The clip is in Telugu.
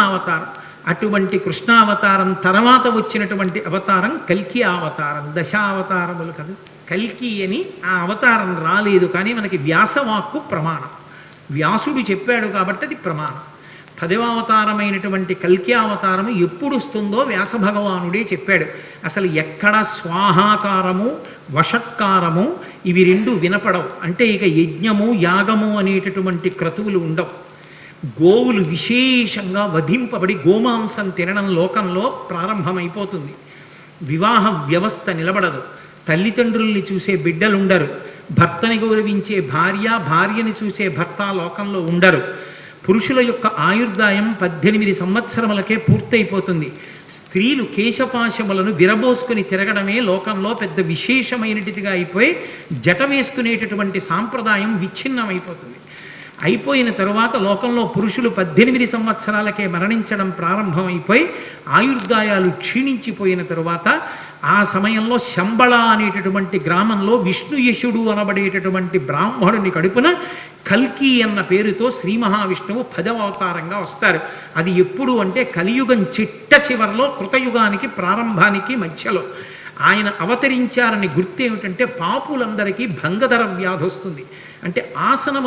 అవతారం. అటువంటి కృష్ణావతారం తర్వాత వచ్చినటువంటి అవతారం కల్కి అవతారం. దశావతారములు కదా, కల్కి అని ఆ అవతారం రాలేదు, కానీ మనకి వ్యాసవాక్కు ప్రమాణం. వ్యాసుడు చెప్పాడు కాబట్టి అది ప్రమాణం. 10వ అవతారమైనటువంటి కల్కి అవతారము ఎప్పుడు వస్తుందో వ్యాస భగవానుడే చెప్పాడు. అసలు ఎక్కడ స్వాహాకారము వషట్కారము ఇవి రెండు వినపడవు. అంటే ఇక యజ్ఞము యాగము అనేటటువంటి క్రతువులు ఉండవు. గోవులు విశేషంగా వధింపబడి గోమాంసం తినడం లోకంలో ప్రారంభమైపోతుంది. వివాహ వ్యవస్థ నిలబడదు. తల్లిదండ్రుల్ని చూసే బిడ్డలుండరు. భర్తని గౌరవించే భార్య, భార్యని చూసే భర్త లోకంలో ఉండరు. పురుషుల యొక్క ఆయుర్దాయం 18 సంవత్సరములకే పూర్తయిపోతుంది. స్త్రీలు కేశపాశములను విరబోసుకుని తిరగడమే లోకంలో పెద్ద విశేషమైనటిదిగా అయిపోయి జట వేసుకునేటటువంటి సాంప్రదాయం విచ్ఛిన్నమైపోతుంది. అయిపోయిన తరువాత లోకంలో పురుషులు 18 సంవత్సరాలకే మరణించడం ప్రారంభమైపోయి ఆయుర్దాయాలు క్షీణించిపోయిన తరువాత ఆ సమయంలో శంబళ అనేటటువంటి గ్రామంలో విష్ణుయశుడు అనబడేటటువంటి బ్రాహ్మణుని కడుపున కల్కి అన్న పేరుతో శ్రీ మహావిష్ణువు 10వ అవతారంగా వస్తారు. అది ఎప్పుడు అంటే కలియుగం చిట్ట చివరిలో, కృతయుగానికి ప్రారంభానికి మధ్యలో ఆయన అవతరించారని గుర్తు ఏమిటంటే పాపులందరికీ భంగధర వ్యాధి వస్తుంది. అంటే ఆసనము